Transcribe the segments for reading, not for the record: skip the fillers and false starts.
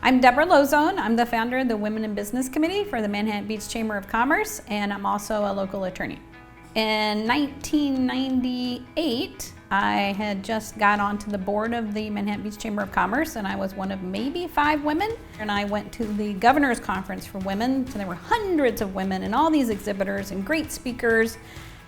I'm Deborah Lozone. I'm the founder of the Women in Business Committee for the Manhattan Beach Chamber of Commerce, and I'm also a local attorney. In 1998, I had just got onto the board of the Manhattan Beach Chamber of Commerce, and I was one of maybe 5 women. And I went to the Governor's Conference for Women, so there were hundreds of women and all these exhibitors and great speakers.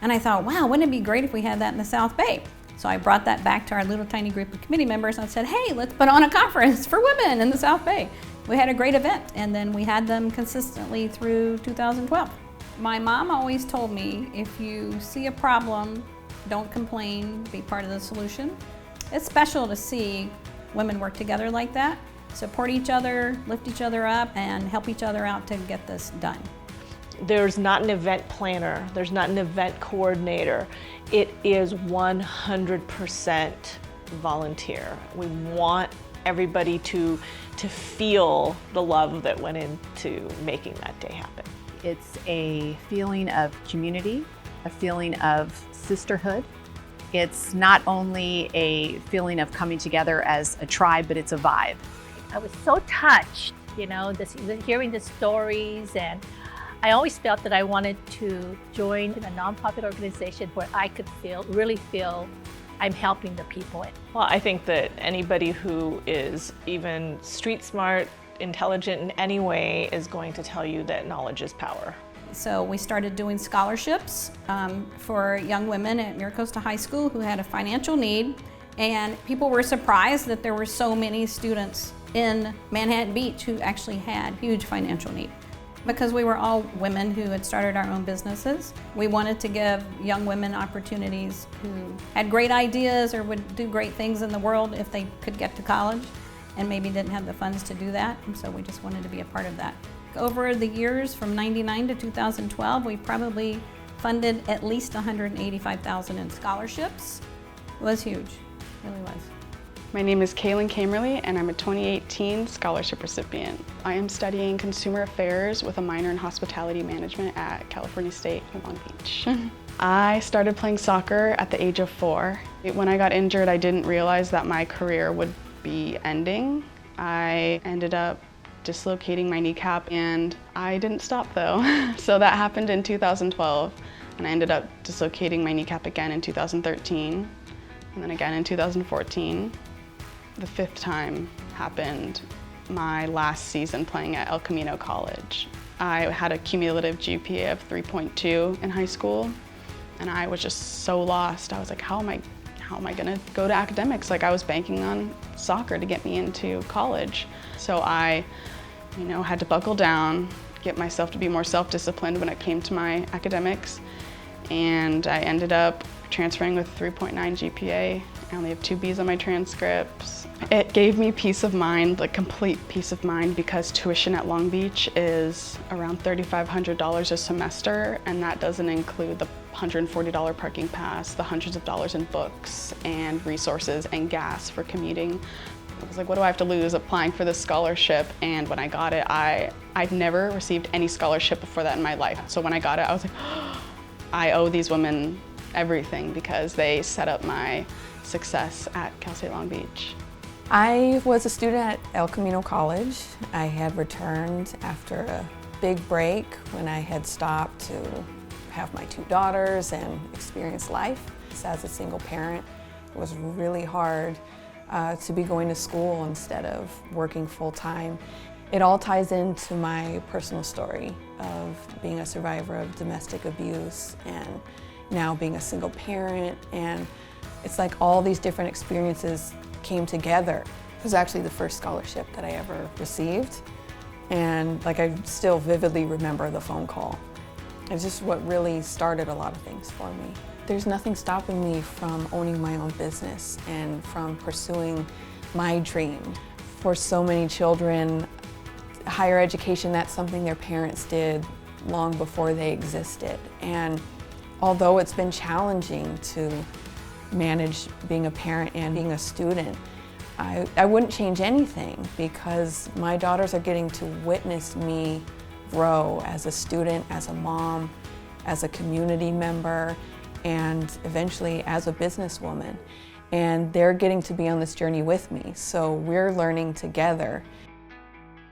And I thought, wow, wouldn't it be great if we had that in the South Bay? So I brought that back to our little tiny group of committee members and I said, hey, let's put on a conference for women in the South Bay. We had a great event, and then we had them consistently through 2012. My mom always told me, if you see a problem, don't complain, be part of the solution. It's special to see women work together like that, support each other, lift each other up, and help each other out to get this done. There's not an event planner, there's not an event coordinator. It is 100% volunteer. We want everybody to feel the love that went into making that day happen. It's a feeling of community, a feeling of sisterhood. It's not only a feeling of coming together as a tribe, but it's a vibe. I was so touched, hearing the stories, and I always felt that I wanted to join a nonprofit organization where I could really feel I'm helping the people. Well, I think that anybody who is even street smart, intelligent in any way is going to tell you that knowledge is power. So we started doing scholarships for young women at Miracosta High School who had a financial need, and people were surprised that there were so many students in Manhattan Beach who actually had huge financial need. Because we were all women who had started our own businesses, we wanted to give young women opportunities who had great ideas or would do great things in the world if they could get to college and maybe didn't have the funds to do that. And so we just wanted to be a part of that. Over the years from '99 to 2012, we probably funded at least $185,000 in scholarships. It was huge, it really was. My name is Kaylin Kamerly, and I'm a 2018 scholarship recipient. I am studying consumer affairs with a minor in hospitality management at California State in Long Beach. I started playing soccer at the age of 4. When I got injured, I didn't realize that my career would be ending. I ended up dislocating my kneecap, and I didn't stop though. So that happened in 2012, and I ended up dislocating my kneecap again in 2013, and then again in 2014. The 5th time happened my last season playing at El Camino College. I had a cumulative GPA of 3.2 in high school, and I was just so lost. I was like, how am I gonna go to academics? Like, I was banking on soccer to get me into college. So I, had to buckle down, get myself to be more self-disciplined when it came to my academics, and I ended up transferring with 3.9 GPA. I only have 2 Bs on my transcripts. It gave me peace of mind, like complete peace of mind, because tuition at Long Beach is around $3,500 a semester, and that doesn't include the $140 parking pass, the hundreds of dollars in books and resources and gas for commuting. I was like, what do I have to lose applying for this scholarship? And when I got it, I'd never received any scholarship before that in my life. So when I got it, I was like, oh, I owe these women everything because they set up my success at Cal State Long Beach. I was a student at El Camino College. I had returned after a big break when I had stopped to have my 2 daughters and experience life. As a single parent, it was really hard to be going to school instead of working full-time. It all ties into my personal story of being a survivor of domestic abuse and now being a single parent, and it's like all these different experiences came together. It was actually the first scholarship that I ever received, and I still vividly remember the phone call. It's just what really started a lot of things for me. There's nothing stopping me from owning my own business and from pursuing my dream. For so many children, higher education, that's something their parents did long before they existed. And although it's been challenging to manage being a parent and being a student, I wouldn't change anything because my daughters are getting to witness me grow as a student, as a mom, as a community member, and eventually as a businesswoman. And they're getting to be on this journey with me, so we're learning together.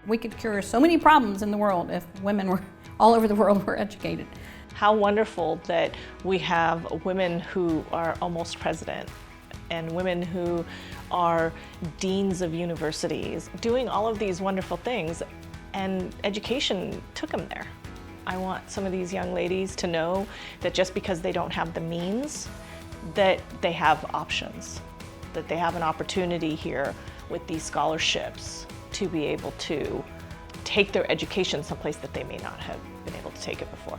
We could cure so many problems in the world if women were all over the world were educated. How wonderful that we have women who are almost president and women who are deans of universities doing all of these wonderful things, and education took them there. I want some of these young ladies to know that just because they don't have the means, that they have options, that they have an opportunity here with these scholarships to be able to take their education someplace that they may not have been able to take it before.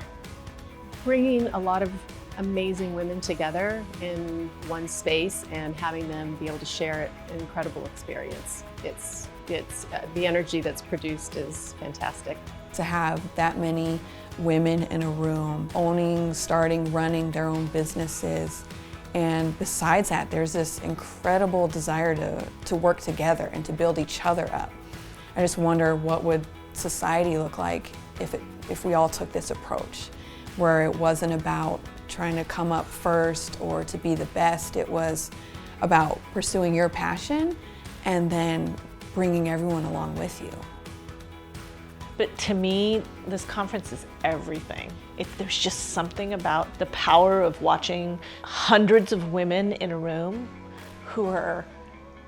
Bringing a lot of amazing women together in one space and having them be able to share an incredible experience. It's the energy that's produced is fantastic. To have that many women in a room owning, starting, running their own businesses. And besides that, there's this incredible desire to work together and to build each other up. I just wonder what would society look like if we all took this approach, where it wasn't about trying to come up first or to be the best. It was about pursuing your passion and then bringing everyone along with you. But to me, this conference is everything. There's just something about the power of watching hundreds of women in a room who are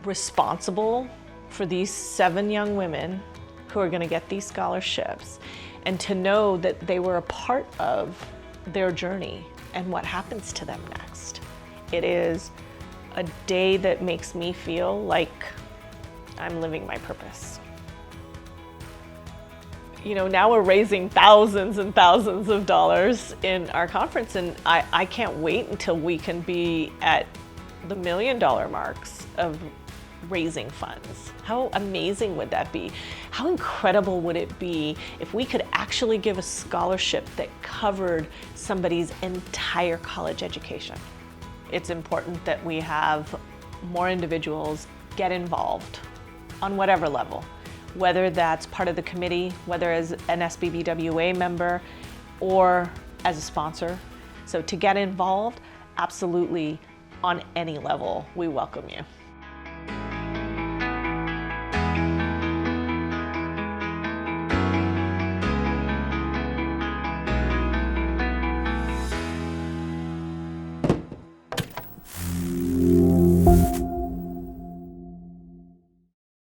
responsible for these 7 young women who are going to get these scholarships, and to know that they were a part of their journey and what happens to them next. It is a day that makes me feel like I'm living my purpose. You know, now we're raising thousands and thousands of dollars in our conference, and I can't wait until we can be at the $1 million marks of raising funds. How amazing would that be? How incredible would it be if we could actually give a scholarship that covered somebody's entire college education? It's important that we have more individuals get involved on whatever level, whether that's part of the committee, whether as an SBBWA member, or as a sponsor. So to get involved, absolutely on any level, we welcome you.